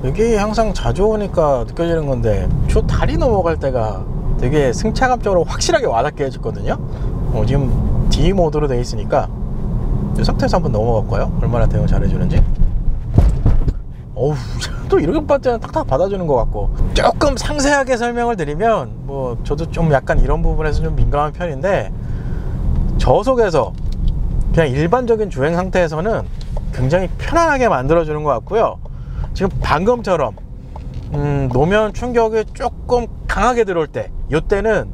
이게 항상 자주 오니까 느껴지는 건데, 저 다리 넘어갈 때가 되게 승차감적으로 확실하게 와닿게 해줬거든요. 지금 D 모드로 되어 있으니까 이 상태에서 한번 넘어가 볼까요? 얼마나 대응 잘해주는지. 어우, 또 이렇게 받자면 탁탁 받아주는 것 같고. 조금 상세하게 설명을 드리면, 뭐 저도 좀 약간 이런 부분에서 좀 민감한 편인데, 저속에서 그냥 일반적인 주행 상태에서는 굉장히 편안하게 만들어주는 것 같고요. 지금 방금처럼 노면 충격이 조금 강하게 들어올 때, 이때는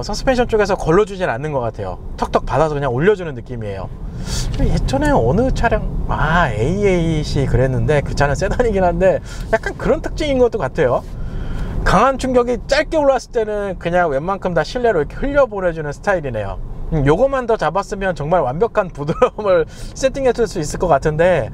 서스펜션 쪽에서 걸러주진 않는 것 같아요. 턱턱 받아서 그냥 올려주는 느낌이에요. 예전에 어느 차량, AAC 그랬는데, 그 차는 세단이긴 한데 약간 그런 특징인 것도 같아요. 강한 충격이 짧게 올라왔을 때는 그냥 웬만큼 다 실내로 이렇게 흘려보내주는 스타일이네요. 요것만 더 잡았으면 정말 완벽한 부드러움을 세팅해 줄 수 있을 것 같은데,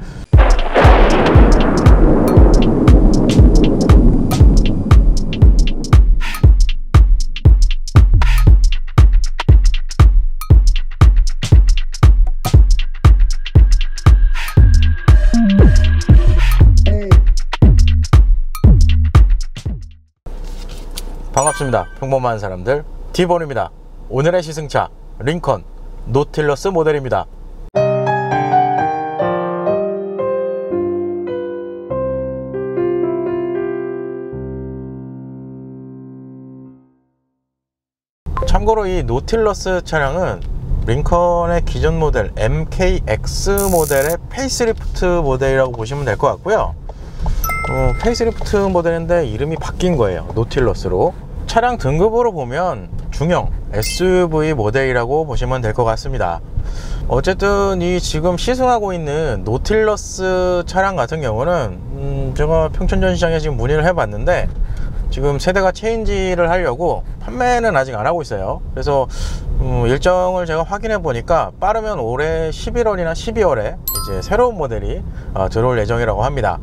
반갑습니다. 평범한 사람들 D본입니다. 오늘의 시승차 링컨 노틸러스 모델입니다. 참고로 이 노틸러스 차량은 링컨의 기존 모델 MKX 모델의 페이스리프트 모델이라고 보시면 될 것 같고요. 페이스리프트 모델인데 이름이 바뀐 거예요. 노틸러스로. 차량 등급으로 보면 중형 SUV 모델이라고 보시면 될 것 같습니다. 어쨌든 이 지금 시승하고 있는 노틸러스 차량 같은 경우는 제가 평촌전시장에 지금 문의를 해봤는데, 지금 세대가 체인지를 하려고 판매는 아직 안 하고 있어요. 그래서 일정을 제가 확인해 보니까 빠르면 올해 11월이나 12월에 이제 새로운 모델이 들어올 예정이라고 합니다.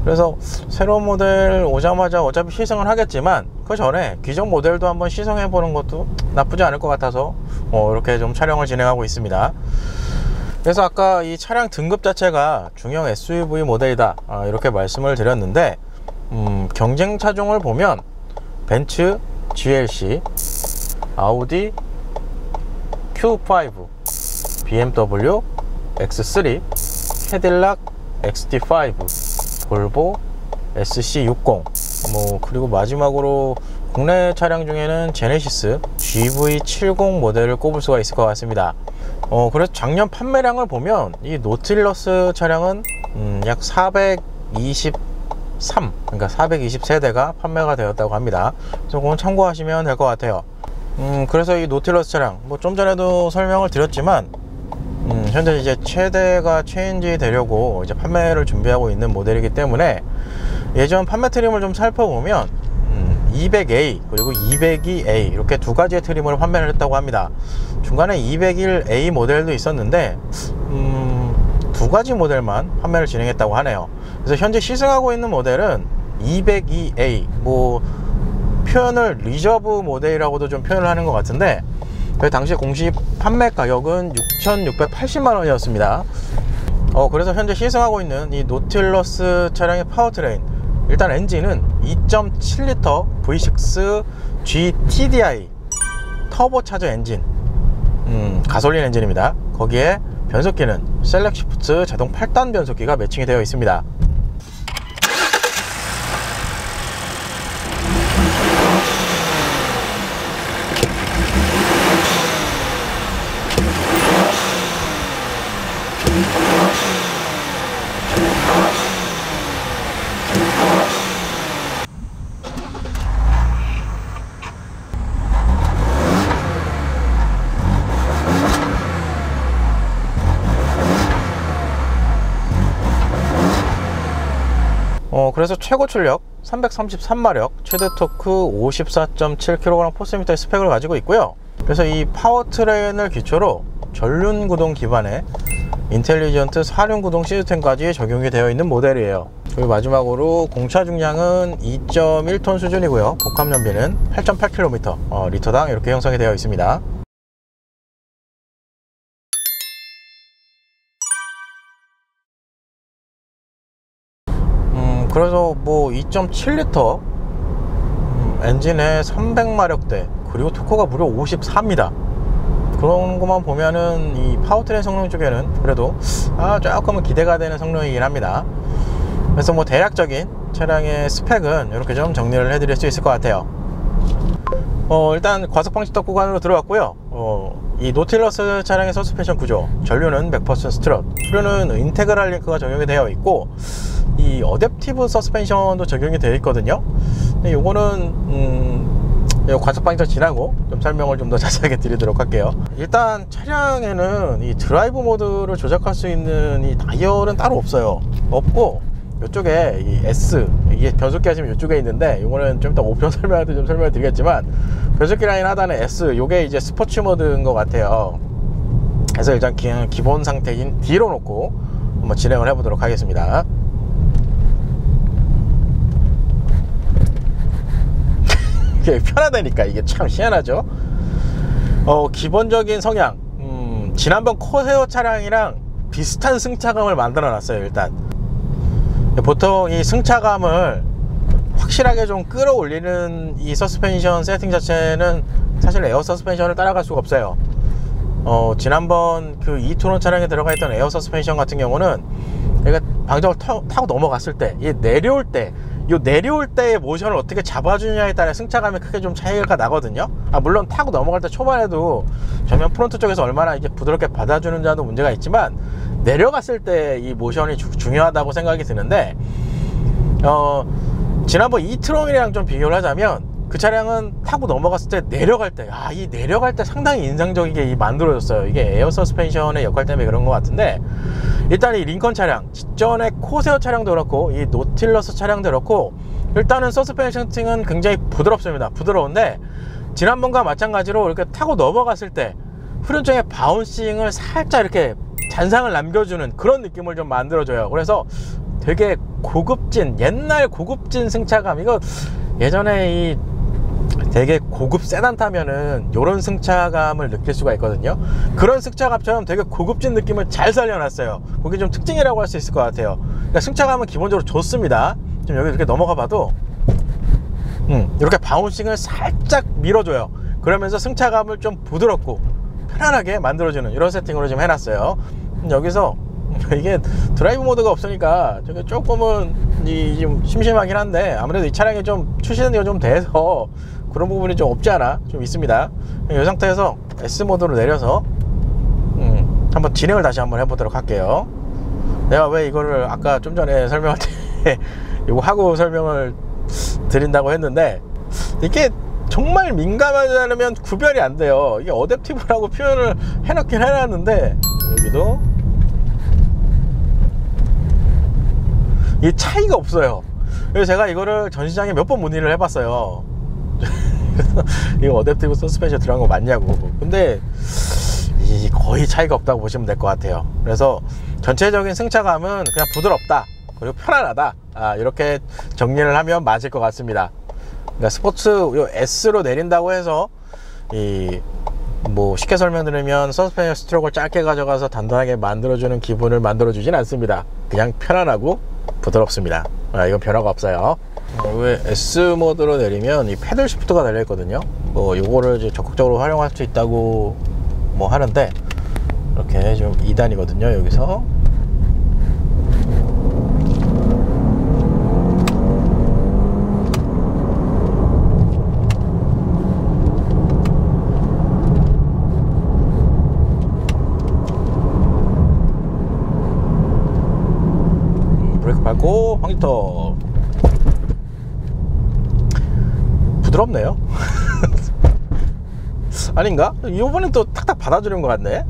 그래서 새로운 모델 오자마자 어차피 시승을 하겠지만, 그 전에 기존 모델도 한번 시승해 보는 것도 나쁘지 않을 것 같아서 이렇게 좀 촬영을 진행하고 있습니다. 그래서 아까 이 차량 등급 자체가 중형 SUV 모델이다 이렇게 말씀을 드렸는데, 경쟁 차종을 보면 벤츠 GLC, 아우디 Q5, BMW X3, 캐딜락 XT5, 볼보 SC60, 그리고 마지막으로 국내 차량 중에는 제네시스 GV70 모델을 꼽을 수가 있을 것 같습니다. 그래서 작년 판매량을 보면 이 노틸러스 차량은 약 423, 그러니까 420세대가 판매가 되었다고 합니다. 그래서 그건 참고하시면 될 것 같아요. 그래서 이 노틸러스 차량, 좀 전에도 설명을 드렸지만, 현재 이제 최대가 체인지 되려고 이제 판매를 준비하고 있는 모델이기 때문에, 예전 판매 트림을 좀 살펴보면 200A 그리고 202A 이렇게 두 가지의 트림을 판매를 했다고 합니다. 중간에 201A 모델도 있었는데 두 가지 모델만 판매를 진행했다고 하네요. 그래서 현재 시승하고 있는 모델은 202A, 표현을 리저브 모델이라고도 좀 표현을 하는 것 같은데, 그 당시 공식 판매 가격은 6,680만원이었습니다. 그래서 현재 시승하고 있는 이 노틸러스 차량의 파워트레인, 일단 엔진은 2.7L V6 GTDI 터보차저 엔진, 가솔린 엔진입니다. 거기에 변속기는 셀렉시프트 자동 8단 변속기가 매칭이 되어 있습니다. 그래서 최고 출력 333마력, 최대 토크 54.7kg 포스미터의 스펙을 가지고 있고요. 그래서 이 파워트레인을 기초로 전륜 구동 기반의 인텔리전트 4륜 구동 시스템까지 적용이 되어 있는 모델이에요. 그리고 마지막으로 공차 중량은 2.1톤 수준이고요. 복합 연비는 8.8km 리터당 이렇게 형성이 되어 있습니다. 그래서 뭐 2.7L 엔진에 300마력대, 그리고 토크가 무려 54입니다. 그런 것만 보면은 이 파워트레인 성능 쪽에는 그래도 조금은 기대가 되는 성능이긴 합니다. 그래서 뭐 대략적인 차량의 스펙은 이렇게 좀 정리를 해드릴 수 있을 것 같아요. 일단 과속 방지턱 구간으로 들어왔고요. 이 노틸러스 차량의 서스펜션 구조, 전류는 100% 스트럿, 수류는 인테그랄 링크가 적용이 되어 있고, 이 어댑티브 서스펜션도 적용이 되어 있거든요. 근데 요거는 과속 방지턱 지나고 좀 설명을 좀 더 자세하게 드리도록 할게요. 일단 차량에는 이 드라이브 모드를 조작할 수 있는 이 다이얼은 따로 없고, 이쪽에 이 S, 이게 변속기 하시면 이쪽에 있는데, 이거는 좀 이따 옵션 설명할 때 좀 설명을 드리겠지만, 변속기 라인 하단에 S, 요게 이제 스포츠 모드인 것 같아요. 그래서 일단 그냥 기본 상태인 D로 놓고 한번 진행을 해보도록 하겠습니다. 이게 편하다니까, 이게 참 희한하죠. 기본적인 성향, 지난번 코세오 차량이랑 비슷한 승차감을 만들어 놨어요. 일단 보통 이 승차감을 확실하게 좀 끌어올리는 이 서스펜션 세팅 자체는 사실 에어 서스펜션을 따라갈 수가 없어요. 지난번 그 2톤 차량에 들어가 있던 에어 서스펜션 같은 경우는 얘가 방정을 타고 넘어갔을 때, 이 내려올 때의 모션을 어떻게 잡아주느냐에 따라 승차감이 크게 좀 차이가 나거든요. 물론 타고 넘어갈 때 초반에도 전면 프론트 쪽에서 얼마나 이게 부드럽게 받아주는지도 문제가 있지만, 내려갔을 때 이 모션이 중요하다고 생각이 드는데, 지난번 이트롬이랑 좀 비교를 하자면, 그 차량은 타고 넘어갔을 때 내려갈 때, 이 내려갈 때 상당히 인상적이게 만들어졌어요. 이게 에어 서스펜션의 역할 때문에 그런 것 같은데, 일단 이 링컨 차량, 직전에 코세오 차량도 그렇고 이 노틸러스 차량도 그렇고, 일단은 서스펜션 세팅은 굉장히 부드럽습니다. 부드러운데 지난번과 마찬가지로 이렇게 타고 넘어갔을 때 후륜쪽에 바운싱을 살짝 이렇게 잔상을 남겨주는 그런 느낌을 좀 만들어줘요. 그래서 되게 고급진, 옛날 고급진 승차감, 이거 예전에 이 되게 고급 세단 타면은 요런 승차감을 느낄 수가 있거든요. 그런 승차감처럼 되게 고급진 느낌을 잘 살려놨어요. 그게 좀 특징이라고 할 수 있을 것 같아요. 그러니까 승차감은 기본적으로 좋습니다. 좀 여기 이렇게 넘어가 봐도 이렇게 바운싱을 살짝 밀어줘요. 그러면서 승차감을 좀 부드럽고 편안하게 만들어주는 이런 세팅으로 좀 해놨어요. 여기서 이게 드라이브 모드가 없으니까 저게 조금은 좀 심심하긴 한데, 아무래도 이 차량이 좀 출시된 지가 좀 돼서 그런 부분이 좀 없지 않아 좀 있습니다. 이 상태에서 S 모드로 내려서 한번 진행을 다시 한번 해보도록 할게요. 내가 왜 이거를 아까 좀 전에 설명할 때 이거 하고 설명을 드린다고 했는데, 이게 정말 민감하지 않으면 구별이 안 돼요. 이게 어댑티브라고 표현을 해놓긴 해놨는데, 여기도 이 차이가 없어요. 그래서 제가 이거를 전시장에 몇 번 문의를 해봤어요. 이거 어댑티브 서스펜션 들어간 거 맞냐고. 근데 거의 차이가 없다고 보시면 될 것 같아요. 그래서 전체적인 승차감은 그냥 부드럽다, 그리고 편안하다, 이렇게 정리를 하면 맞을 것 같습니다. 그러니까 스포츠 요 S로 내린다고 해서 뭐 쉽게 설명드리면 서스펜션 스트로크를 짧게 가져가서 단단하게 만들어주는 기분을 만들어주진 않습니다. 그냥 편안하고 부드럽습니다. 이건 변화가 없어요. 왜 S 모드로 내리면 이 패들 시프트가 달려 있거든요. 뭐 요거를 이제 적극적으로 활용할 수 있다고 뭐 하는데, 이렇게 좀 2단이거든요. 여기서 브레이크 밟고 방지턱. 부드럽네요. 아닌가? 이번엔 또 탁탁 받아주는 것 같네.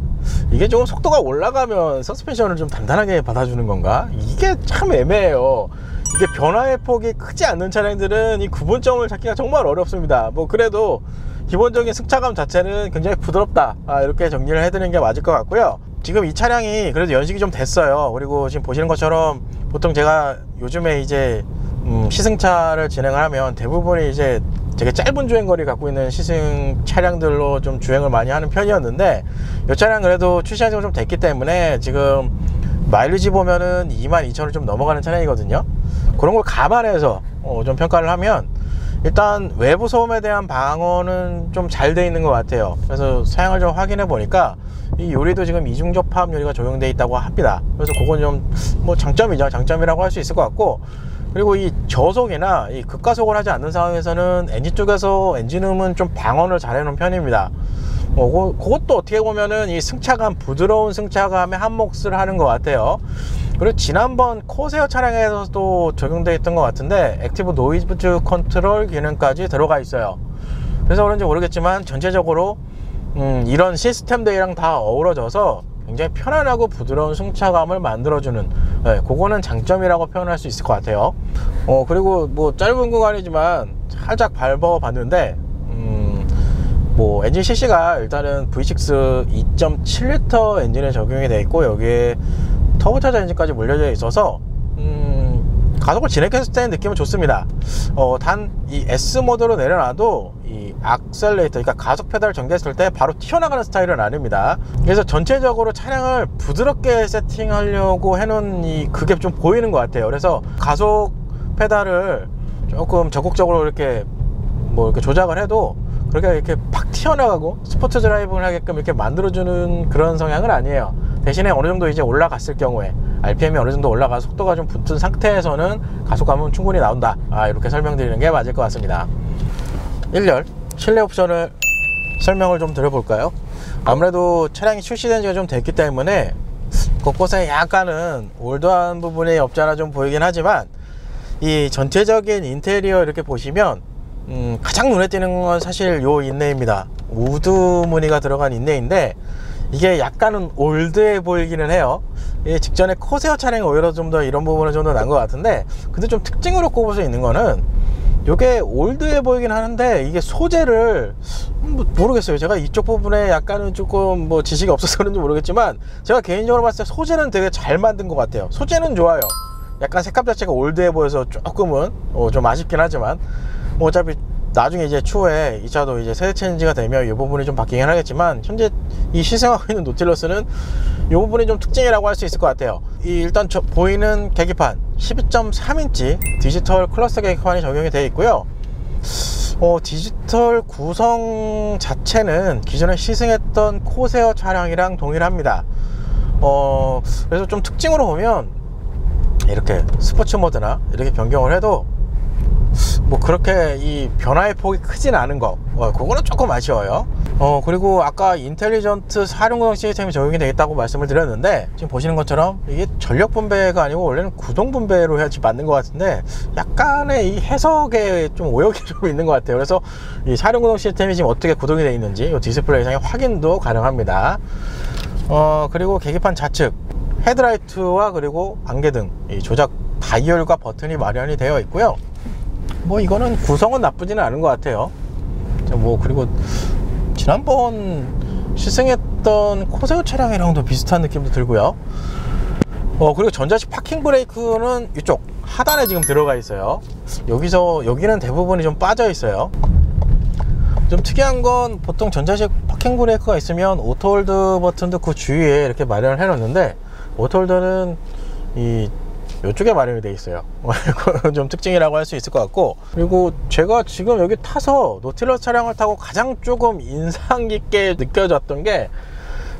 이게 조금 속도가 올라가면 서스펜션을 좀 단단하게 받아주는 건가? 이게 참 애매해요. 이게 변화의 폭이 크지 않는 차량들은 이 구분점을 찾기가 정말 어렵습니다. 뭐 그래도 기본적인 승차감 자체는 굉장히 부드럽다, 이렇게 정리를 해드리는 게 맞을 것 같고요. 지금 이 차량이 그래도 연식이 좀 됐어요. 그리고 지금 보시는 것처럼 보통 제가 요즘에 이제 시승차를 진행을 하면 대부분이 이제 되게 짧은 주행거리 갖고 있는 시승 차량들로 좀 주행을 많이 하는 편이었는데, 이 차량 그래도 출시한 지가 좀 됐기 때문에 지금 마일리지 보면은 22,000을 좀 넘어가는 차량이거든요. 그런 걸 감안해서 좀 평가를 하면 일단 외부 소음에 대한 방어는 좀 잘 돼 있는 것 같아요. 그래서 사양을 좀 확인해 보니까 이 유리도 지금 이중 접합 유리가 적용되어 있다고 합니다. 그래서 그건 좀 뭐 장점이죠. 장점이라고 할 수 있을 것 같고, 그리고 이 저속이나 이 급가속을 하지 않는 상황에서는 엔진 쪽에서 엔진음은 좀 방어를 잘 해놓은 편입니다. 그것도 어떻게 보면은 이 승차감, 부드러운 승차감에 한 몫을 하는 것 같아요. 그리고 지난번 코세어 차량에서도 적용되어 있던 것 같은데 액티브 노이즈 컨트롤 기능까지 들어가 있어요. 그래서 그런지 모르겠지만 전체적으로 이런 시스템들이랑 다 어우러져서 굉장히 편안하고 부드러운 승차감을 만들어주는, 그거는 장점이라고 표현할 수 있을 것 같아요. 그리고 뭐 짧은 구간이지만 살짝 밟아 봤는데 뭐 엔진 cc가 일단은 V6 2.7L 엔진에 적용이 되어 있고 여기에 터보차저 엔진까지 몰려져 있어서 가속을 진행했을 때의 느낌은 좋습니다. 단 이 S 모드로 내려놔도 이 악셀레이터, 그러니까 가속 페달을 전개했을 때 바로 튀어나가는 스타일은 아닙니다. 그래서 전체적으로 차량을 부드럽게 세팅하려고 해놓은 그게 좀 보이는 것 같아요. 그래서 가속 페달을 조금 적극적으로 이렇게 이렇게 조작을 해도 그렇게 이렇게 팍 튀어나가고 스포츠 드라이브를 하게끔 이렇게 만들어주는 그런 성향은 아니에요. 대신에 어느 정도 이제 올라갔을 경우에 RPM이 어느 정도 올라가서 속도가 좀 붙은 상태에서는 가속감은 충분히 나온다, 이렇게 설명드리는 게 맞을 것 같습니다. 1열 실내 옵션을 설명을 좀 드려볼까요? 아무래도 차량이 출시된 지가 좀 됐기 때문에 곳곳에 약간은 올드한 부분이 없지 않아 좀 보이긴 하지만 이 전체적인 인테리어 이렇게 보시면 가장 눈에 띄는 건 사실 요 인레입니다. 우드 무늬가 들어간 인레인데 이게 약간은 올드해 보이기는 해요. 직전에 코세어 차량이 오히려 좀 더 이런 부분은 좀 더 난 것 같은데, 근데 좀 특징으로 꼽을 수 있는 거는 이게 올드해 보이긴 하는데 이게 소재를 모르겠어요. 제가 이쪽 부분에 약간은 조금 지식이 없어서 그런지 모르겠지만 제가 개인적으로 봤을 때 소재는 되게 잘 만든 것 같아요. 소재는 좋아요. 약간 색감 자체가 올드해 보여서 조금은 좀 아쉽긴 하지만 어차피 나중에 이제 추후에 이 차도 이제 세대 체인지가 되면 이 부분이 좀 바뀌긴 하겠지만 현재 이 시승하고 있는 노틸러스는 이 부분이 좀 특징이라고 할 수 있을 것 같아요. 일단 보이는 계기판 12.3인치 디지털 클러스터 계기판이 적용이 되어 있고요. 디지털 구성 자체는 기존에 시승했던 코세어 차량이랑 동일합니다. 그래서 좀 특징으로 보면 이렇게 스포츠 모드나 이렇게 변경을 해도 그렇게 이 변화의 폭이 크진 않은 거, 그거는 조금 아쉬워요. 그리고 아까 인텔리전트 사륜구동 시스템이 적용이 되어 있다고 말씀을 드렸는데 지금 보시는 것처럼 이게 전력 분배가 아니고 원래는 구동 분배로 해야지 맞는 것 같은데 약간의 이 해석에 좀 오역이 좀 있는 것 같아요. 그래서 이 사륜구동 시스템이 지금 어떻게 구동이 되어 있는지 이 디스플레이상의 확인도 가능합니다. 그리고 계기판 좌측 헤드라이트와 그리고 안개등 이 조작 다이얼과 버튼이 마련이 되어 있고요. 이거는 구성은 나쁘지는 않은 것 같아요. 그리고 지난번 시승했던 코세어 차량이랑도 비슷한 느낌도 들고요. 그리고 전자식 파킹 브레이크는 이쪽 하단에 지금 들어가 있어요. 여기는 대부분이 좀 빠져 있어요. 좀 특이한 건 보통 전자식 파킹 브레이크가 있으면 오토홀드 버튼도 그 주위에 이렇게 마련을 해 놨는데 오토홀더는 이쪽에 마련이 되어 있어요. 좀 특징이라고 할 수 있을 것 같고, 그리고 제가 지금 여기 타서 노틸러스 차량을 타고 가장 조금 인상 깊게 느껴졌던 게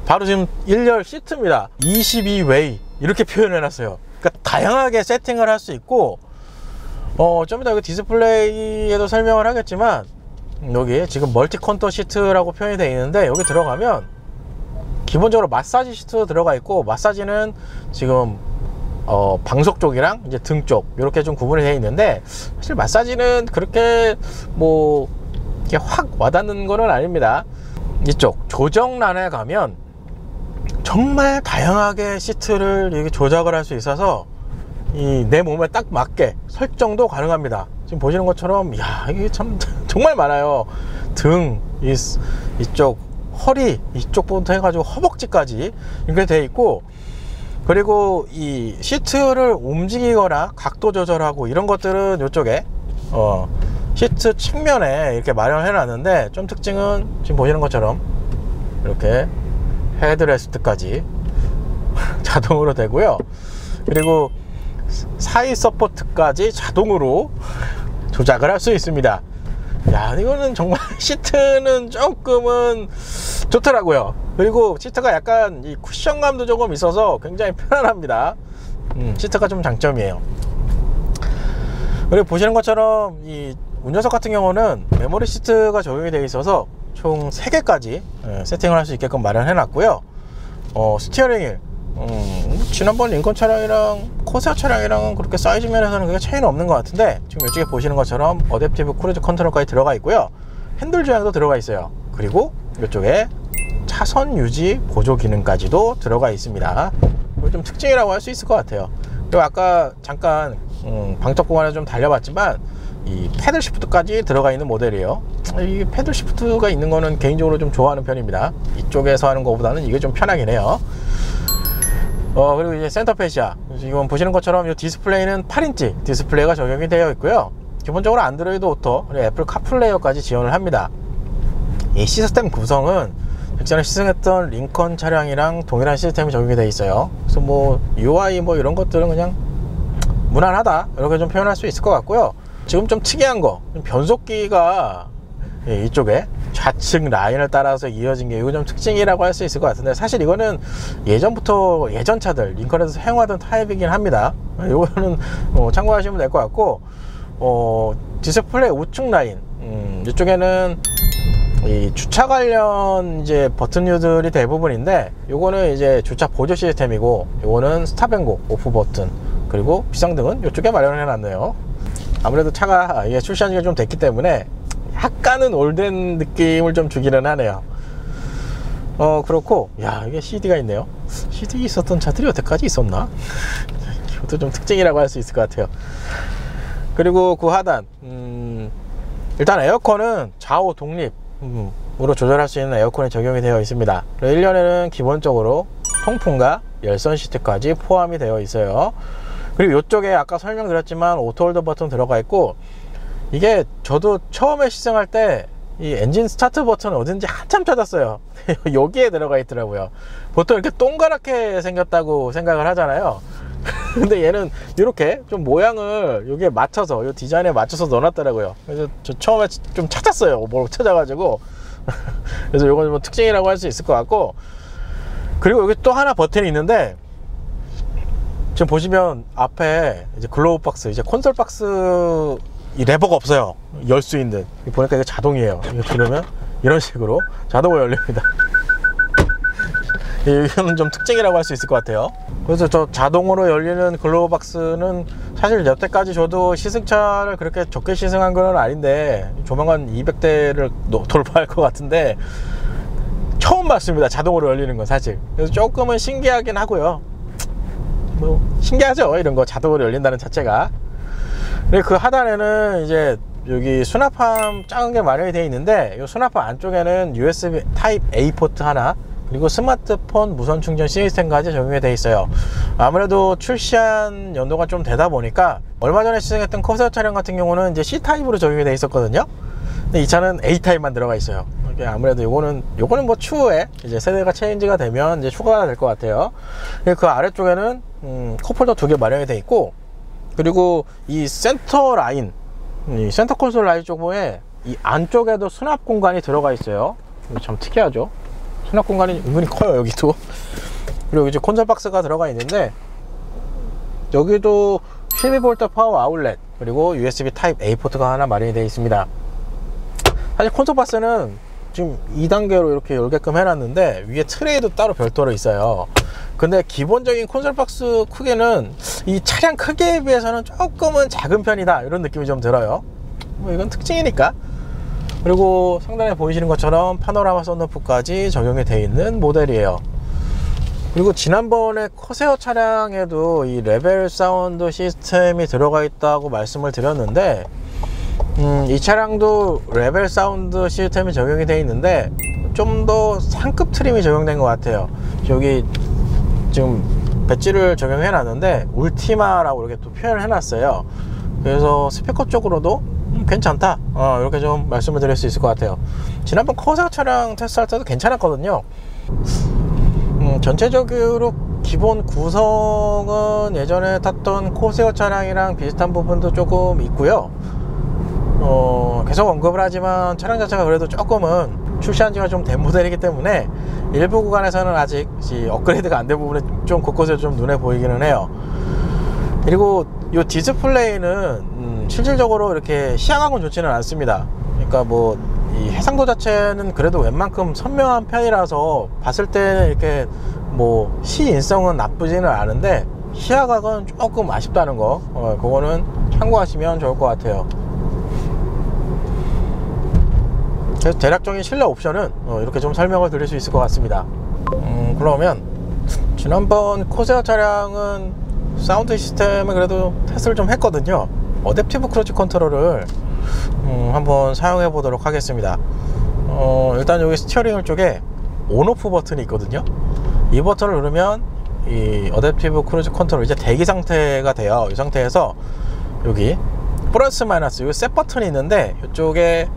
바로 지금 1열 시트입니다. 22웨이 이렇게 표현해 놨어요. 그러니까 다양하게 세팅을 할 수 있고, 좀 이따 여기 디스플레이에도 설명을 하겠지만 여기 지금 멀티 컨터 시트라고 표현이 되어 있는데 여기 들어가면 기본적으로 마사지 시트 들어가 있고, 마사지는 지금 방석 쪽이랑 이제 등 쪽 이렇게 좀 구분이 되어 있는데 사실 마사지는 그렇게 이렇게 확 와닿는 거는 아닙니다. 이쪽 조정란에 가면 정말 다양하게 시트를 이렇게 조작을 할 수 있어서 내 몸에 딱 맞게 설정도 가능합니다. 지금 보시는 것처럼 이게 참 정말 많아요. 등, 이쪽 허리 이쪽부터 해가지고 허벅지까지 이렇게 되어 있고, 그리고 이 시트를 움직이거나 각도 조절하고 이런 것들은 이쪽에 시트 측면에 이렇게 마련해 놨는데, 좀 특징은 지금 보시는 것처럼 이렇게 헤드레스트까지 자동으로 되고요. 그리고 사이 서포트까지 자동으로 조작을 할 수 있습니다. 야, 이거는 정말 시트는 조금은 좋더라고요. 그리고 시트가 약간 이 쿠션감도 조금 있어서 굉장히 편안합니다. 시트가 좀 장점이에요. 그리고 보시는 것처럼 이 운전석 같은 경우는 메모리 시트가 적용이 되어 있어서 총 3개까지 세팅을 할 수 있게끔 마련해 놨고요. 스티어링 휠, 지난번 링컨 차량이랑 코사 차량이랑은 그렇게 사이즈 면에서는 그게 차이는 없는 것 같은데, 지금 이쪽에 보시는 것처럼 어댑티브 크루즈 컨트롤까지 들어가 있고요. 핸들 조향도 들어가 있어요. 그리고 이쪽에 차선 유지 보조 기능까지도 들어가 있습니다. 이거 좀 특징이라고 할 수 있을 것 같아요. 그리고 아까 잠깐 방적 구간에 좀 달려봤지만 이 패들 시프트까지 들어가 있는 모델이에요. 이 패들 시프트가 있는 거는 개인적으로 좀 좋아하는 편입니다. 이쪽에서 하는 것보다는 이게 좀 편하긴 해요. 그리고 이제 센터 페시아, 지금 보시는 것처럼 이 디스플레이는 8인치 디스플레이가 적용이 되어 있고요. 기본적으로 안드로이드 오토, 그리고 애플 카플레이어까지 지원을 합니다. 이 시스템 구성은 직전에 시승했던 링컨 차량이랑 동일한 시스템이 적용이 되어 있어요. 그래서 뭐 UI 뭐 이런 것들은 그냥 무난하다, 이렇게 좀 표현할 수 있을 것 같고요. 지금 좀 특이한 거, 변속기가 이쪽에 좌측 라인을 따라서 이어진 게 이거 좀 특징이라고 할 수 있을 것 같은데, 사실 이거는 예전부터 예전 차들 링컨에서 사용하던 타입이긴 합니다. 이거는 참고하시면 될 것 같고, 디스플레이 우측 라인, 이쪽에는 이 주차 관련 이제 버튼류들이 대부분인데, 요거는 이제 주차 보조 시스템이고, 요거는 스탑 앤 고 오프 버튼, 그리고 비상등은 이쪽에 마련해 놨네요. 아무래도 차가 이게 출시한 지가 좀 됐기 때문에 약간은 올드된 느낌을 좀 주기는 하네요. 그렇고, 야, 이게 CD가 있네요. CD 있었던 차들이 여태까지 있었나? 이것도 좀 특징이라고 할 수 있을 것 같아요. 그리고 그 하단, 일단 에어컨은 좌우 독립으로 조절할 수 있는 에어컨이 적용이 되어 있습니다. 1년에는 기본적으로 통풍과 열선 시트까지 포함이 되어 있어요. 그리고 이쪽에 아까 설명드렸지만 오토홀더 버튼 들어가 있고, 이게 저도 처음에 시승할 때 이 엔진 스타트 버튼 어딘지 한참 찾았어요. 여기에 들어가 있더라고요. 보통 이렇게 동그랗게 생겼다고 생각을 하잖아요. 근데 얘는 이렇게 좀 모양을 여기에 맞춰서, 이 디자인에 맞춰서 넣어놨더라고요. 그래서 저 처음에 좀 찾았어요. 뭘 찾아가지고. 그래서 이건 뭐 특징이라고 할 수 있을 것 같고, 그리고 여기 또 하나 버튼이 있는데, 지금 보시면 앞에 이제 글로우 박스, 이제 콘솔 박스 이 레버가 없어요. 열 수 있는. 보니까 이게 자동이에요. 이거 누르면 이런 식으로 자동으로 열립니다. 이거는 좀 특징이라고 할 수 있을 것 같아요. 그래서 저 자동으로 열리는 글로우 박스는 사실 여태까지 저도 시승차를 그렇게 적게 시승한 건 아닌데, 조만간 200대를 돌파할 것 같은데 처음 봤습니다. 자동으로 열리는 건 사실. 그래서 조금은 신기하긴 하고요. 뭐 신기하죠, 이런 거 자동으로 열린다는 자체가. 그리고 그 하단에는 이제 여기 수납함 작은 게 마련이 되어 있는데, 이 수납함 안쪽에는 USB 타입 A 포트 하나, 그리고 스마트폰 무선 충전 시스템까지 적용이 되어 있어요. 아무래도 출시한 연도가 좀 되다 보니까, 얼마 전에 시승했던 커세어 차량 같은 경우는 이제 C 타입으로 적용이 되어 있었거든요. 근데 이 차는 A 타입만 들어가 있어요. 아무래도 요거는 뭐 추후에 이제 세대가 체인지가 되면 이제 추가가 될 것 같아요. 그 아래쪽에는 컵홀더 2개 마련이 되어 있고, 그리고 이 센터 라인, 이 센터 콘솔 라인 쪽에 이 안쪽에도 수납 공간이 들어가 있어요. 참 특이하죠. 수납 공간이 은근히 커요, 여기도. 그리고 이제 콘솔 박스가 들어가 있는데, 여기도 12V 파워 아울렛, 그리고 USB 타입 A 포트가 하나 마련이 되어 있습니다. 사실 콘솔 박스는 지금 2단계로 이렇게 열게끔 해놨는데, 위에 트레이도 따로 별도로 있어요. 근데 기본적인 콘솔 박스 크기는 이 차량 크기에 비해서는 조금은 작은 편이다, 이런 느낌이 좀 들어요. 뭐 이건 특징이니까. 그리고 상단에 보이시는 것처럼 파노라마 썬루프까지 적용이 되어 있는 모델이에요. 그리고 지난번에 커세어 차량에도 이 레벨 사운드 시스템이 들어가 있다고 말씀을 드렸는데, 이 차량도 레벨 사운드 시스템이 적용이 되어 있는데 좀 더 상급 트림이 적용된 것 같아요. 여기 지금 배지를 적용해 놨는데 울티마라고 이렇게 또 표현을 해 놨어요. 그래서 스피커 쪽으로도 괜찮다, 이렇게 좀 말씀을 드릴 수 있을 것 같아요. 지난번 커세어 차량 테스트할 때도 괜찮았거든요. 전체적으로 기본 구성은 예전에 탔던 코세어 차량이랑 비슷한 부분도 조금 있고요. 계속 언급을 하지만 차량 자체가 그래도 조금은 출시한 지가 좀 된 모델이기 때문에 일부 구간에서는 아직 업그레이드가 안 된 부분이 좀 곳곳에 좀 눈에 보이기는 해요. 그리고 이 디스플레이는 실질적으로 이렇게 시야각은 좋지는 않습니다. 그러니까 뭐 이 해상도 자체는 그래도 웬만큼 선명한 편이라서 봤을 때는 이렇게 뭐 시인성은 나쁘지는 않은데 시야각은 조금 아쉽다는 거, 그거는 참고하시면 좋을 것 같아요. 그래서 대략적인 실내 옵션은 이렇게 좀 설명을 드릴 수 있을 것 같습니다. 그러면 지난번 코세어 차량은 사운드 시스템을 그래도 테스트를 좀 했거든요. 어댑티브 크루즈 컨트롤을 한번 사용해 보도록 하겠습니다. 일단 여기 스티어링 쪽에 온오프 버튼이 있거든요. 이 버튼을 누르면 이 어댑티브 크루즈 컨트롤 이제 대기 상태가 돼요. 이 상태에서 여기 플러스 마이너스 이 셋 버튼이 있는데 이쪽에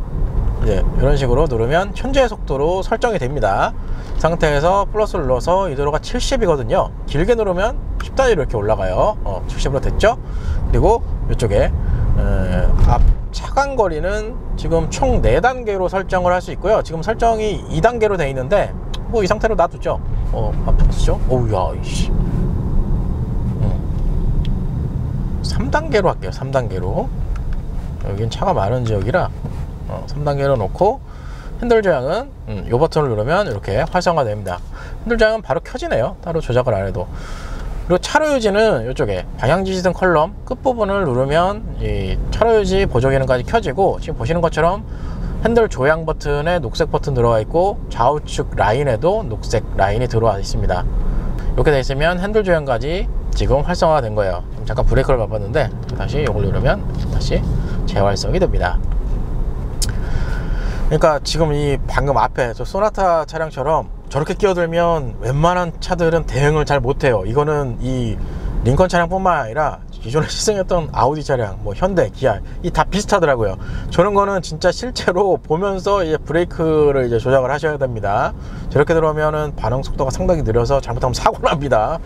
이제 이런 식으로 누르면 현재 속도로 설정이 됩니다. 상태에서 플러스를 눌러서 이도로가 70이거든요 길게 누르면 10단위로 이렇게 올라가요. 70으로 됐죠. 그리고 이쪽에 앞 차간 거리는 지금 총 4단계로 설정을 할 수 있고요. 지금 설정이 2단계로 되어 있는데 뭐 이 상태로 놔두죠. 앞서죠. 오우야 이씨. 3단계로 할게요. 3단계로. 여긴 차가 많은 지역이라 3단계로 놓고 핸들 조향은 이 버튼을 누르면 이렇게 활성화 됩니다. 핸들 조향은 바로 켜지네요. 따로 조작을 안 해도. 그리고 차로 유지는 이쪽에 방향 지시등 컬럼 끝부분을 누르면 이 차로 유지 보조 기능까지 켜지고, 지금 보시는 것처럼 핸들 조향 버튼에 녹색 버튼 들어가 있고 좌우측 라인에도 녹색 라인이 들어와 있습니다. 이렇게 되어 있으면 핸들 조향까지 지금 활성화가 된 거예요. 잠깐 브레이크를 밟았는데 다시 이걸 누르면 다시 재활성이 됩니다. 그러니까 지금 이 방금 앞에 저 소나타 차량처럼 저렇게 끼어들면 웬만한 차들은 대응을 잘 못해요. 이거는 이 링컨 차량뿐만 아니라 기존에 시승했던 아우디 차량, 뭐 현대, 기아 이 다 비슷하더라고요. 저런 거는 진짜 실제로 보면서 이제 브레이크를 이제 조작을 하셔야 됩니다. 저렇게 들어오면은 반응 속도가 상당히 느려서 잘못하면 사고 납니다.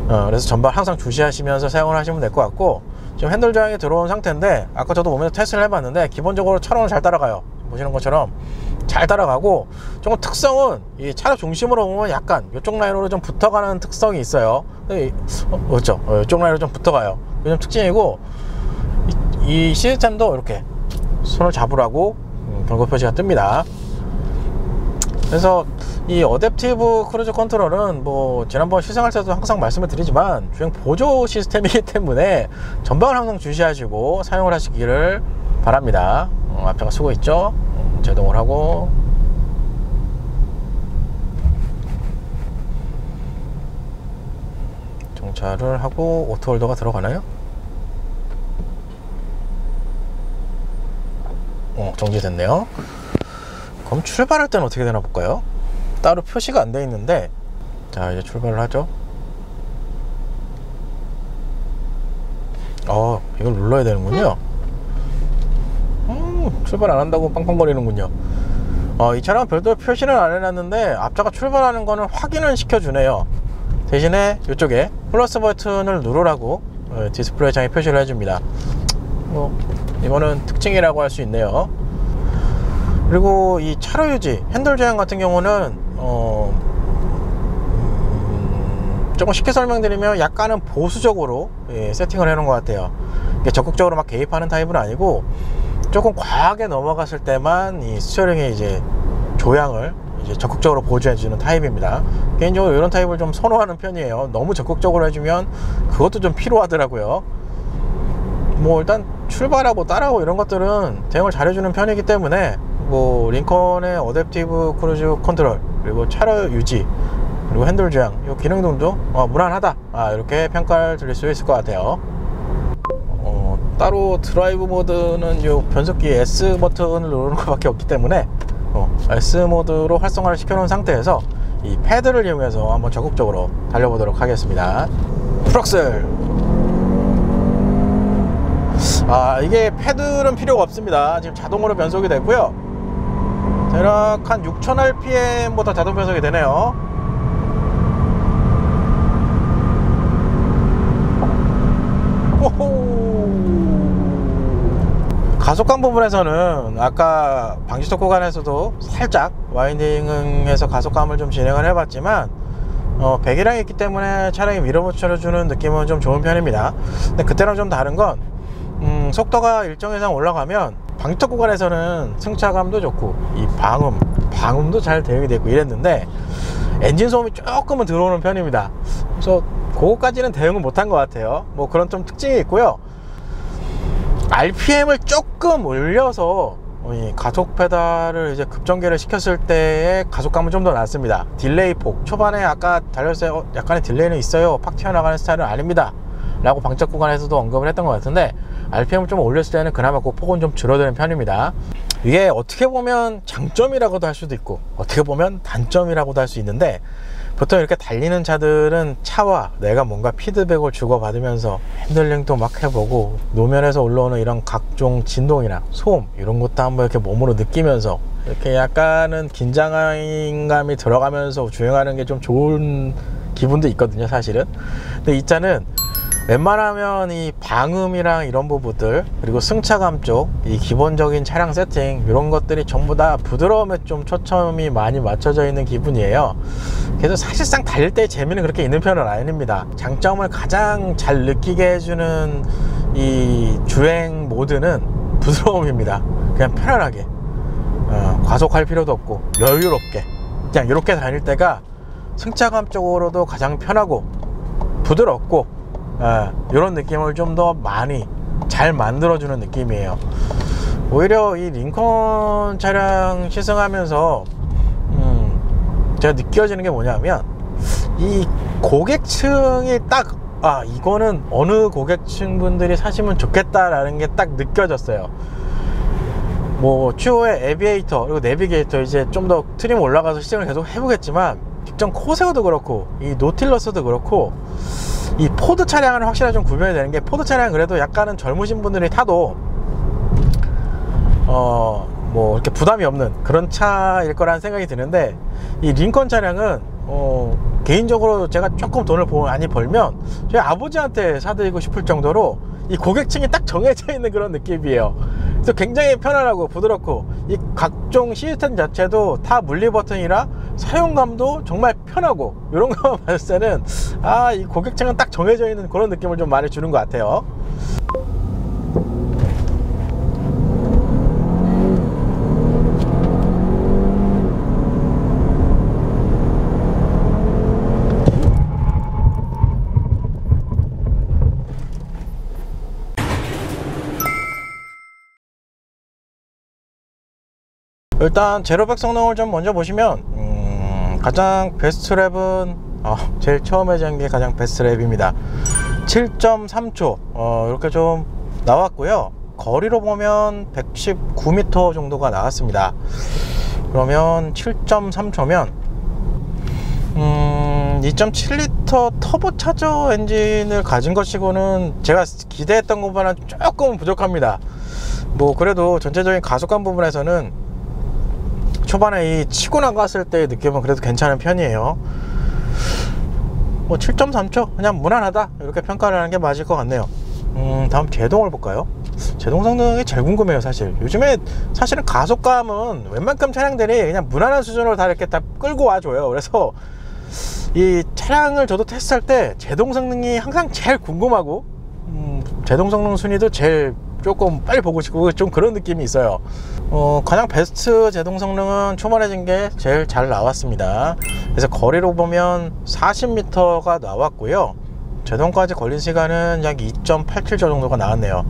그래서 전방 항상 주시하시면서 사용을 하시면 될 것 같고, 지금 핸들 조향이 들어온 상태인데 아까 저도 보면서 테스트를 해봤는데 기본적으로 차로는 잘 따라가요. 보시는 것처럼 잘 따라가고, 조금 특성은 이 차로 중심으로 보면 약간 이쪽 라인으로 좀 붙어가는 특성이 있어요. 그렇죠. 이쪽 라인으로 좀 붙어가요. 이게 좀 특징이고, 이 시스템도 이렇게 손을 잡으라고 경고 표시가 뜹니다. 그래서 이 어댑티브 크루즈 컨트롤은 뭐 지난번 시승할 때도 항상 말씀을 드리지만 주행 보조 시스템이기 때문에 전방을 항상 주시하시고 사용을 하시기를 바랍니다. 앞차가 쓰고 있죠. 제동을 하고 정차를 하고 오토홀더가 들어가나요? 정지됐네요. 그럼 출발할 때는 어떻게 되나 볼까요? 따로 표시가 안 돼 있는데, 자 이제 출발을 하죠. 이걸 눌러야 되는군요. 출발 안 한다고 빵빵거리는군요. 이 차량은 별도로 표시는 안 해놨는데 앞차가 출발하는 거는 확인을 시켜주네요. 대신에 이쪽에 플러스 버튼을 누르라고 디스플레이 창에 표시를 해줍니다. 이거는 특징이라고 할 수 있네요. 그리고 이 차로 유지, 핸들 조향 같은 경우는 조금 쉽게 설명드리면 약간은 보수적으로 세팅을 해놓은 것 같아요. 이게 적극적으로 막 개입하는 타입은 아니고 조금 과하게 넘어갔을 때만 이 스티어링의 이제 조향을 이제 적극적으로 보조해주는 타입입니다. 개인적으로 이런 타입을 좀 선호하는 편이에요. 너무 적극적으로 해주면 그것도 좀 피로하더라고요. 뭐 일단 출발하고 따라오고 이런 것들은 대응을 잘해주는 편이기 때문에 뭐 링컨의 어댑티브 크루즈 컨트롤, 그리고 차로 유지, 그리고 핸들 조향 이 기능들도 무난하다, 이렇게 평가를 드릴 수 있을 것 같아요. 따로 드라이브 모드는 요 변속기 S 버튼을 누르는 것밖에 없기 때문에 S 모드로 활성화를 시켜 놓은 상태에서 이 패드를 이용해서 한번 적극적으로 달려보도록 하겠습니다. 프락셀. 이게 패드는 필요가 없습니다. 지금 자동으로 변속이 됐고요. 대략 한 6000rpm부터 자동 변속이 되네요. 가속감 부분에서는 아까 방지턱 구간에서도 살짝 와인딩에서 가속감을 좀 진행을 해봤지만 배기량이 있기 때문에 차량이 밀어붙여주는 느낌은 좀 좋은 편입니다. 근데 그때랑 좀 다른 건 속도가 일정 이상 올라가면 방지턱 구간에서는 승차감도 좋고 이 방음도 잘 대응이 되고 이랬는데 엔진 소음이 조금은 들어오는 편입니다. 그래서 그거까지는 대응을 못한 것 같아요. 뭐 그런 좀 특징이 있고요. RPM을 조금 올려서 이 가속 페달을 이제 급전개를 시켰을 때의 가속감은 좀 더 낫습니다. 딜레이 폭 초반에 아까 달렸을 때 약간의 딜레이는 있어요, 팍 튀어나가는 스타일은 아닙니다 라고 방적 구간에서도 언급을 했던 것 같은데, RPM을 좀 올렸을 때는 그나마 그 폭은 좀 줄어드는 편입니다. 이게 어떻게 보면 장점이라고도 할 수도 있고 어떻게 보면 단점이라고도 할 수 있는데, 보통 이렇게 달리는 차들은 차와 내가 뭔가 피드백을 주고받으면서 핸들링도 막 해보고 노면에서 올라오는 이런 각종 진동이나 소음 이런 것도 한번 이렇게 몸으로 느끼면서 이렇게 약간은 긴장감이 들어가면서 주행하는 게 좀 좋은 기분도 있거든요, 사실은. 근데 이 차는 웬만하면 이 방음이랑 이런 부분들, 그리고 승차감 쪽 이 기본적인 차량 세팅 이런 것들이 전부 다 부드러움에 좀 초점이 많이 맞춰져 있는 기분이에요. 그래서 사실상 달릴 때 재미는 그렇게 있는 편은 아닙니다. 장점을 가장 잘 느끼게 해주는 이 주행 모드는 부드러움입니다. 그냥 편안하게 과속할 필요도 없고 여유롭게 그냥 이렇게 다닐 때가 승차감 쪽으로도 가장 편하고 부드럽고 이런 느낌을 좀 더 많이 잘 만들어주는 느낌이에요. 오히려 이 링컨 차량 시승하면서 제가 느껴지는 게 뭐냐면, 이 고객층이 딱 이거는 어느 고객층 분들이 사시면 좋겠다라는 게 딱 느껴졌어요. 뭐 추후에 에비에이터 그리고 내비게이터 이제 좀 더 트림 올라가서 시승을 계속 해보겠지만, 직전 코세오도 그렇고 이 노틸러스도 그렇고 이 포드 차량은 확실하게 좀 구별이 되는 게, 포드 차량은 그래도 약간은 젊으신 분들이 타도 뭐 이렇게 부담이 없는 그런 차일 거라는 생각이 드는데, 이 링컨 차량은 개인적으로 제가 조금 돈을 많이 벌면 저희 아버지한테 사드리고 싶을 정도로 이 고객층이 딱 정해져 있는 그런 느낌이에요. 그래서 굉장히 편안하고 부드럽고, 이 각종 시스템 자체도 다 물리 버튼이라 사용감도 정말 편하고, 이런 거 봤을 때는 이 고객층은 딱 정해져 있는 그런 느낌을 좀 많이 주는 것 같아요. 일단 제로백 성능을 좀 먼저 보시면 가장 베스트 랩은 제일 처음에 재는 게 가장 베스트 랩입니다. 7.3초 이렇게 좀 나왔고요. 거리로 보면 119m 정도가 나왔습니다. 그러면 7.3초면 2.7L 터보차저 엔진을 가진 것이고는 제가 기대했던 것보다는 조금 부족합니다. 뭐 그래도 전체적인 가속감 부분에서는 초반에 이 치고 나갔을 때의 느낌은 그래도 괜찮은 편이에요. 뭐 7.3초 그냥 무난하다 이렇게 평가를 하는 게 맞을 것 같네요. 다음 제동을 볼까요? 제동 성능이 제일 궁금해요. 사실 요즘에 사실은 가속감은 웬만큼 차량들이 그냥 무난한 수준으로 다 이렇게 다 끌고 와줘요. 그래서 이 차량을 저도 테스트할 때 제동 성능이 항상 제일 궁금하고 제동 성능 순위도 제일 조금 빨리 보고 싶고 좀 그런 느낌이 있어요. 가장 베스트 제동 성능은 초반해진 게 제일 잘 나왔습니다. 그래서 거리로 보면 40m가 나왔고요. 제동까지 걸린 시간은 약 2.87초 정도가 나왔네요.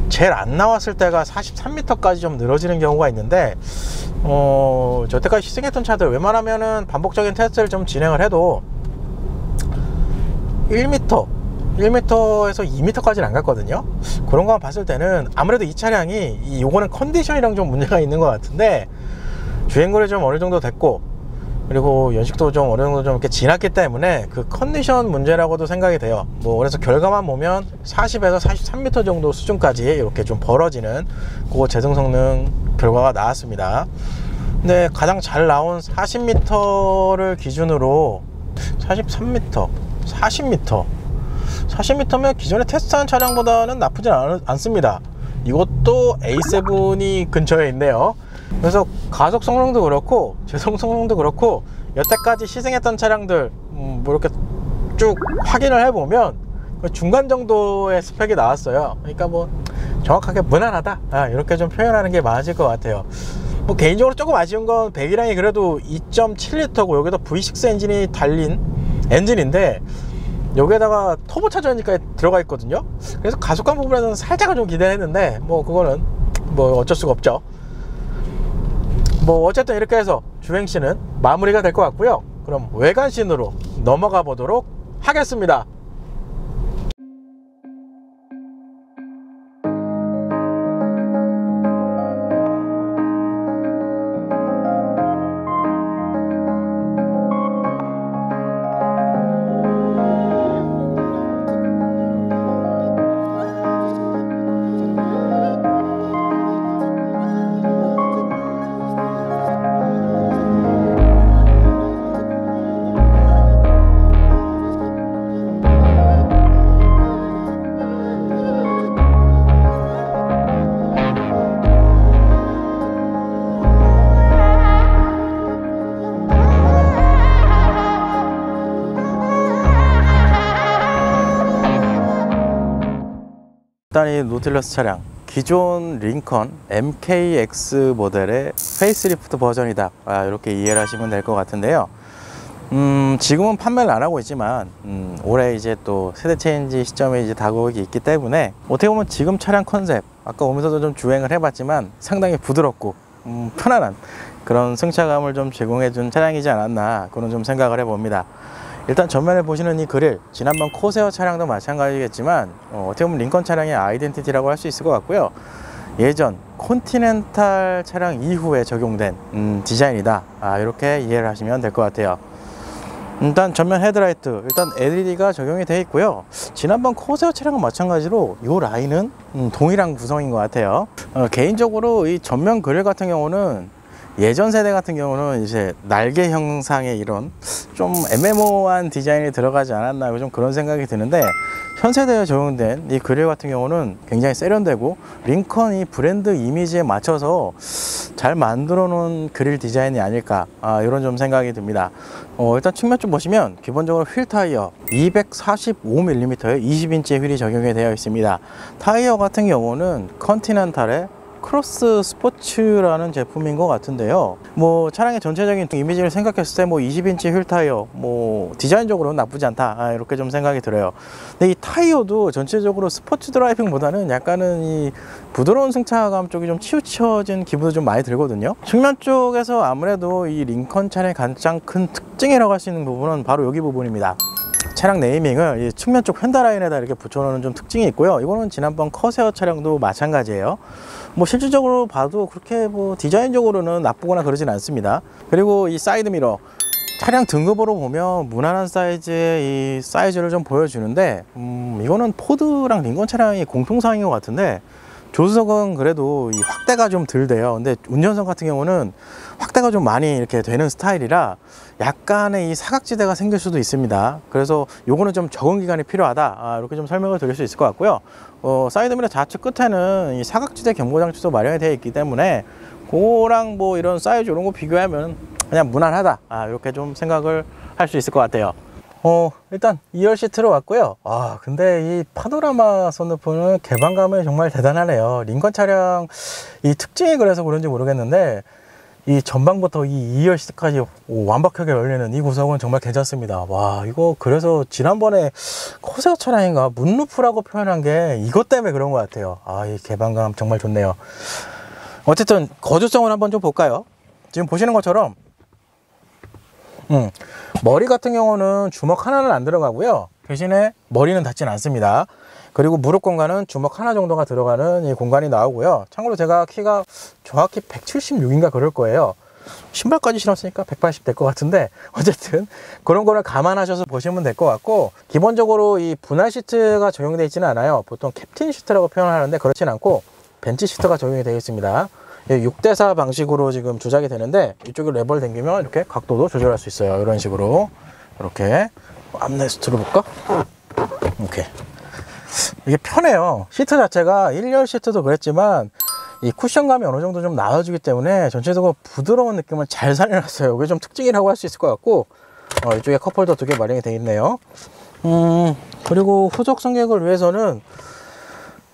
제일 안 나왔을 때가 43m까지 좀 늘어지는 경우가 있는데, 저때까지 시승했던 차들 웬만하면은 반복적인 테스트를 좀 진행을 해도 1m에서 2m까지는 안 갔거든요. 그런 거 봤을 때는 아무래도 이 차량이 요거는 컨디션이랑 좀 문제가 있는 것 같은데, 주행거리 좀 어느 정도 됐고 그리고 연식도 좀 어느 정도 좀 이렇게 지났기 때문에 그 컨디션 문제라고도 생각이 돼요. 뭐 그래서 결과만 보면 40에서 43m 정도 수준까지 이렇게 좀 벌어지는 그 제동 성능 결과가 나왔습니다. 근데 가장 잘 나온 40m를 기준으로 43m, 40m면 기존에 테스트한 차량보다는 나쁘진 않습니다. 이것도 A7이 근처에 있네요. 그래서 가속 성능도 그렇고 제동 성능도 그렇고 여태까지 시승했던 차량들 뭐 이렇게 쭉 확인을 해보면 중간 정도의 스펙이 나왔어요. 그러니까 뭐 정확하게 무난하다, 이렇게 좀 표현하는 게 맞을 것 같아요. 뭐 개인적으로 조금 아쉬운 건 배기량이 그래도 2.7L고 여기다 V6 엔진이 달린 엔진인데 여기에다가 터보차저니까 들어가 있거든요. 그래서 가속감 부분에서는 살짝은 좀 기대했는데 뭐 그거는 뭐 어쩔 수가 없죠. 뭐 어쨌든 이렇게 해서 주행씬은 마무리가 될 것 같고요. 그럼 외관씬으로 넘어가 보도록 하겠습니다. 일단 이 노틸러스 차량 기존 링컨 MKX 모델의 페이스리프트 버전이다, 이렇게 이해를 하시면 될 것 같은데요. 지금은 판매를 안 하고 있지만 올해 이제 또 세대 체인지 시점에 이제 다가오기 있기 때문에 어떻게 보면 지금 차량 컨셉, 아까 오면서도 좀 주행을 해봤지만 상당히 부드럽고 편안한 그런 승차감을 좀 제공해 준 차량이지 않았나, 그런 좀 생각을 해봅니다. 일단 전면에 보시는 이 그릴, 지난번 코세어 차량도 마찬가지겠지만 어떻게 보면 링컨 차량의 아이덴티티라고 할 수 있을 것 같고요. 예전 컨티넨탈 차량 이후에 적용된 디자인이다, 이렇게 이해를 하시면 될 것 같아요. 일단 전면 헤드라이트, 일단 LED가 적용이 되어 있고요. 지난번 코세어 차량과 마찬가지로 이 라인은 동일한 구성인 것 같아요. 개인적으로 이 전면 그릴 같은 경우는 예전 세대 같은 경우는 이제 날개 형상의 이런 좀 애매모호한 디자인이 들어가지 않았나, 좀 그런 생각이 드는데, 현 세대에 적용된 이 그릴 같은 경우는 굉장히 세련되고 링컨 이 브랜드 이미지에 맞춰서 잘 만들어 놓은 그릴 디자인이 아닐까, 이런 좀 생각이 듭니다. 일단 측면 좀 보시면 기본적으로 휠 타이어 245mm의 20인치의 휠이 적용이 되어 있습니다. 타이어 같은 경우는 컨티넨탈의 크로스 스포츠라는 제품인 것 같은데요. 뭐 차량의 전체적인 이미지를 생각했을 때 뭐 20인치 휠 타이어, 뭐 디자인적으로는 나쁘지 않다, 이렇게 좀 생각이 들어요. 근데 이 타이어도 전체적으로 스포츠 드라이빙보다는 약간은 이 부드러운 승차감 쪽이 좀 치우쳐진 기분도 좀 많이 들거든요. 측면 쪽에서 아무래도 이 링컨 차량의 가장 큰 특징이라고 할 수 있는 부분은 바로 여기 부분입니다. 차량 네이밍을 이 측면 쪽 휀다 라인에다 이렇게 붙여놓는 좀 특징이 있고요. 이거는 지난번 커세어 차량도 마찬가지예요. 뭐 실질적으로 봐도 그렇게 뭐 디자인적으로는 나쁘거나 그러진 않습니다. 그리고 이 사이드 미러, 차량 등급으로 보면 무난한 사이즈의 이 사이즈를 좀 보여주는데, 이거는 포드랑 링컨 차량이 공통사항인 것 같은데, 조수석은 그래도 이 확대가 좀 덜 돼요. 근데 운전석 같은 경우는 확대가 좀 많이 이렇게 되는 스타일이라 약간의 이 사각지대가 생길 수도 있습니다. 그래서 요거는 좀 적응 기간이 필요하다, 이렇게 좀 설명을 드릴 수 있을 것 같고요. 사이드미러 좌측 끝에는 이 사각지대 경고 장치도 마련이 되어 있기 때문에 그거랑 뭐 이런 사이즈 이런 거 비교하면 그냥 무난하다, 이렇게 좀 생각을 할 수 있을 것 같아요. 일단 2열 시트로 왔고요. 근데 이 파노라마 선루프는 개방감이 정말 대단하네요. 링컨 차량 이 특징이 그래서 그런지 모르겠는데, 이 전방부터 이 2열 시트까지 완벽하게 열리는 이 구성은 정말 괜찮습니다. 와, 이거 그래서 지난번에 코세어 차량인가 문루프라고 표현한 게 이것 때문에 그런 것 같아요. 이 개방감 정말 좋네요. 어쨌든 거주성을 한번 좀 볼까요? 지금 보시는 것처럼 머리 같은 경우는 주먹 하나는 안 들어가고요. 대신에 머리는 닿진 않습니다. 그리고 무릎 공간은 주먹 하나 정도가 들어가는 이 공간이 나오고요. 참고로 제가 키가 정확히 176인가 그럴 거예요. 신발까지 신었으니까 180 될 것 같은데, 어쨌든 그런 거를 감안하셔서 보시면 될 것 같고, 기본적으로 이 분할 시트가 적용되어 있지는 않아요. 보통 캡틴 시트라고 표현하는데 그렇진 않고 벤치 시트가 적용이 되어 있습니다. 6대4 방식으로 지금 조작이 되는데, 이쪽에 레버를 당기면 이렇게 각도도 조절할 수 있어요. 이런 식으로. 이렇게 앞레스트로 볼까? 오케이. 이게 편해요. 시트 자체가 1열 시트도 그랬지만 이 쿠션감이 어느 정도 좀 나와주기 때문에 전체적으로 부드러운 느낌을 잘 살려놨어요. 이게 좀 특징이라고 할 수 있을 것 같고, 이쪽에 컵홀더 2개 마련이 되어 있네요. 그리고 후속 승객을 위해서는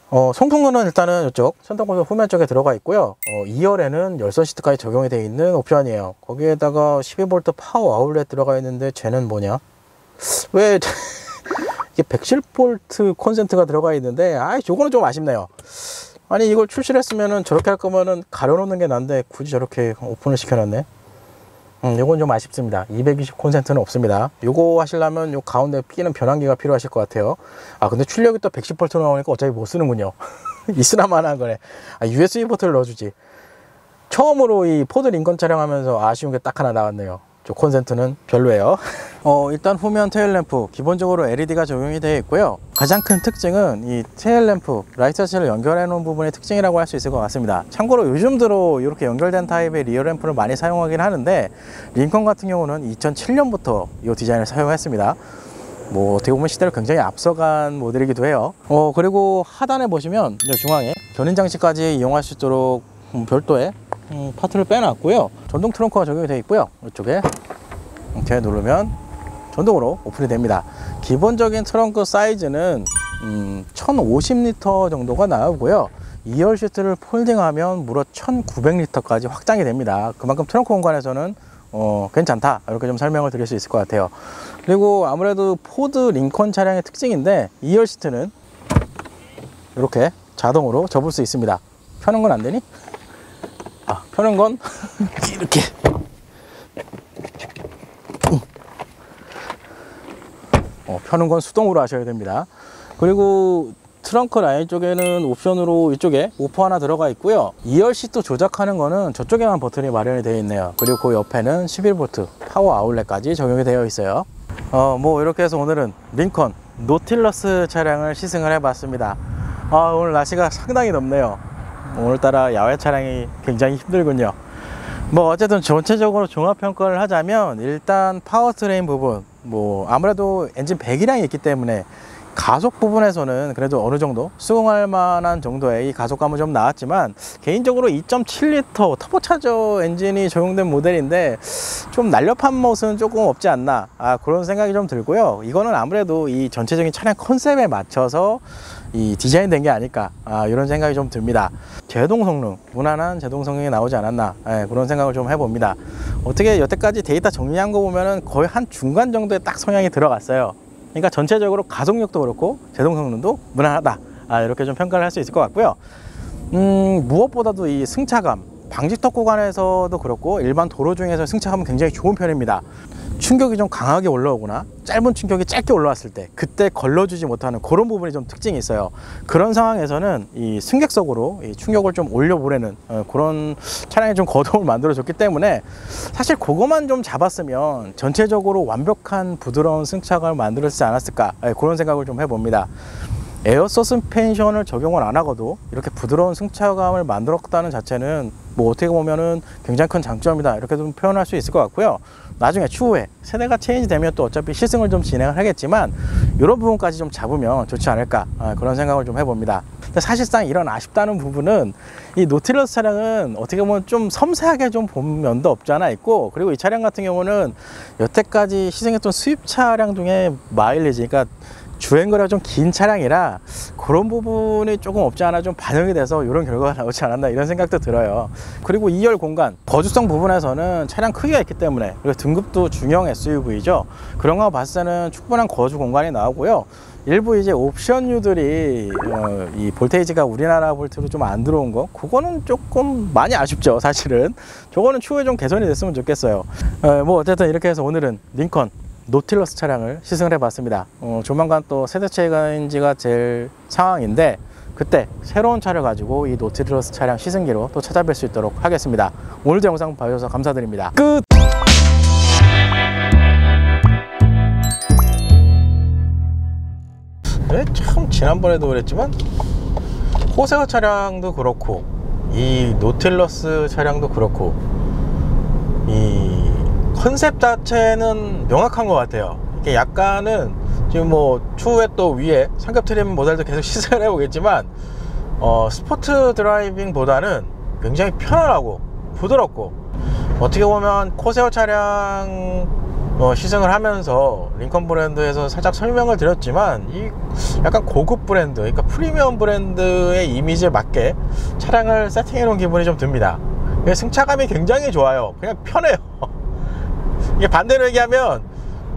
송풍구는 일단은 이쪽 선동콘솔 후면 쪽에 들어가 있고요. 2열에는 열선 시트까지 적용이 되어 있는 옵션이에요. 거기에다가 12V 파워 아울렛 들어가 있는데 쟤는 뭐냐? 왜 이게 110V 콘센트가 들어가 있는데, 요거는 좀 아쉽네요. 아니 이걸 출시를 했으면은 저렇게 할 거면은 가려놓는 게 난데 굳이 저렇게 오픈을 시켜놨네. 요건 좀 아쉽습니다. 220 콘센트는 없습니다. 요거 하시려면 요 가운데 끼는 변환기가 필요하실 것 같아요. 근데 출력이 또 110V 나오니까 어차피 못 쓰는군요. 있으나마나 거네. USB 포트를 넣어주지. 처음으로 이 포드 링컨 촬영하면서 아쉬운 게 딱 하나 나왔네요. 저 콘센트는 별로예요. 일단 후면 테일램프 기본적으로 LED가 적용이 되어 있고요. 가장 큰 특징은 이 테일램프 라이트 자체를 연결해 놓은 부분의 특징이라고 할 수 있을 것 같습니다. 참고로 요즘 들어 이렇게 연결된 타입의 리어 램프를 많이 사용하긴 하는데, 링컨 같은 경우는 2007년부터 이 디자인을 사용했습니다. 어떻게 보면 시대를 굉장히 앞서간 모델이기도 해요. 그리고 하단에 보시면 중앙에 견인 장치까지 이용할 수 있도록 별도의 파트를 빼놨고요. 전동 트렁크가 적용이 되어 있고요. 이쪽에 이렇게 누르면 전동으로 오픈이 됩니다. 기본적인 트렁크 사이즈는 1050리터 정도가 나오고요. 2열 시트를 폴딩하면 무려 1900리터까지 확장이 됩니다. 그만큼 트렁크 공간에서는 괜찮다, 이렇게 좀 설명을 드릴 수 있을 것 같아요. 그리고 아무래도 포드 링컨 차량의 특징인데, 2열 시트는 이렇게 자동으로 접을 수 있습니다. 펴는 건 안 되니? 펴는 건 이렇게. 펴는 건 수동으로 하셔야 됩니다. 그리고 트렁크 라인 쪽에는 옵션으로 이쪽에 우퍼 하나 들어가 있고요. 2열 시트 조작하는 거는 저쪽에만 버튼이 마련이 되어 있네요. 그리고 그 옆에는 11V 파워 아울렛까지 적용이 되어 있어요. 이렇게 해서 오늘은 링컨 노틸러스 차량을 시승을 해봤습니다. 오늘 날씨가 상당히 덥네요. 오늘따라 야외 차량이 굉장히 힘들군요. 어쨌든 전체적으로 종합평가를 하자면, 일단 파워트레인 부분, 아무래도 엔진 배기량이 있기 때문에 가속 부분에서는 그래도 어느 정도 수긍할 만한 정도의 이 가속감은 좀 나왔지만, 개인적으로 2.7L 터보차저 엔진이 적용된 모델인데 좀 날렵한 모습은 조금 없지 않나, 그런 생각이 좀 들고요. 이거는 아무래도 이 전체적인 차량 컨셉에 맞춰서 이 디자인된 게 아닐까, 이런 생각이 좀 듭니다. 제동 성능, 무난한 제동 성능이 나오지 않았나, 그런 생각을 좀 해봅니다. 어떻게 여태까지 데이터 정리한 거 보면은 거의 한 중간 정도에 딱 성향이 들어갔어요. 그러니까 전체적으로 가속력도 그렇고 제동 성능도 무난하다, 이렇게 좀 평가를 할 수 있을 것 같고요. 무엇보다도 이 승차감, 방지턱 구간에서도 그렇고 일반 도로 중에서 승차감은 굉장히 좋은 편입니다. 충격이 좀 강하게 올라오거나 짧은 충격이 짧게 올라왔을 때 그때 걸러주지 못하는 그런 부분이 좀 특징이 있어요. 그런 상황에서는 이 승객석으로 이 충격을 좀 올려보내는 그런 차량이 좀 거동을 만들어 줬기 때문에, 사실 그것만 좀 잡았으면 전체적으로 완벽한 부드러운 승차감을 만들었지 않았을까, 그런 생각을 좀 해봅니다. 에어 서스펜션을 적용을 안 하고도 이렇게 부드러운 승차감을 만들었다는 자체는 어떻게 보면은 굉장히 큰 장점이다, 이렇게 좀 표현할 수 있을 것 같고요. 나중에 추후에 세대가 체인지 되면 또 어차피 시승을 좀 진행을 하겠지만, 이런 부분까지 좀 잡으면 좋지 않을까, 그런 생각을 좀 해봅니다. 근데 사실상 이런 아쉽다는 부분은, 이 노틸러스 차량은 어떻게 보면 좀 섬세하게 좀 본 면도 없지 않아 있고, 그리고 이 차량 같은 경우는 여태까지 시승했던 수입 차량 중에 마일리지, 그러니까 주행거리가 좀 긴 차량이라 그런 부분이 조금 없지 않아 좀 반영이 돼서 이런 결과가 나오지 않았나, 이런 생각도 들어요. 그리고 2열 공간, 거주성 부분에서는 차량 크기가 있기 때문에, 그리고 등급도 중형 SUV죠. 그런 거 봤을 때는 충분한 거주 공간이 나오고요. 일부 이제 옵션류들이 이 볼테이지가 우리나라 볼트로 좀 안 들어온 거, 그거는 조금 많이 아쉽죠. 사실은 저거는 추후에 좀 개선이 됐으면 좋겠어요. 어쨌든 이렇게 해서 오늘은 링컨 노틸러스 차량을 시승을 해봤습니다. 조만간 또 세대 체인지가 될 상황인데, 그때 새로운 차를 가지고 이 노틸러스 차량 시승기로 또 찾아뵐 수 있도록 하겠습니다. 오늘도 영상 봐주셔서 감사드립니다. 끝! 참 지난번에도 그랬지만 코세어 차량도 그렇고 이 노틸러스 차량도 그렇고 이 컨셉 자체는 명확한 것 같아요. 이게 약간은 지금 뭐 추후에 또 위에 상급 트림 모델도 계속 시승을 해보겠지만 스포츠 드라이빙보다는 굉장히 편안하고 부드럽고, 어떻게 보면 코세오 차량 시승을 하면서 링컨 브랜드에서 살짝 설명을 드렸지만, 이 약간 고급 브랜드, 그러니까 프리미엄 브랜드의 이미지에 맞게 차량을 세팅해 놓은 기분이 좀 듭니다. 승차감이 굉장히 좋아요. 그냥 편해요. 이게 반대로 얘기하면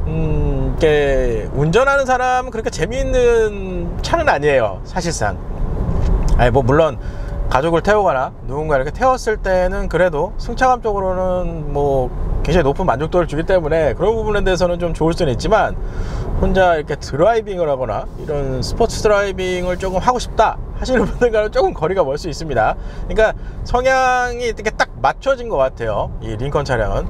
이렇게 운전하는 사람은 그렇게 재미있는 차는 아니에요, 사실상. 아니 뭐 물론 가족을 태우거나 누군가 이렇게 태웠을 때는 그래도 승차감 쪽으로는 뭐 굉장히 높은 만족도를 주기 때문에 그런 부분에 대해서는 좀 좋을 수는 있지만, 혼자 이렇게 드라이빙을 하거나 이런 스포츠 드라이빙을 조금 하고 싶다 하시는 분들과는 조금 거리가 멀 수 있습니다. 그러니까 성향이 이렇게 딱 맞춰진 것 같아요, 이 링컨 차량은.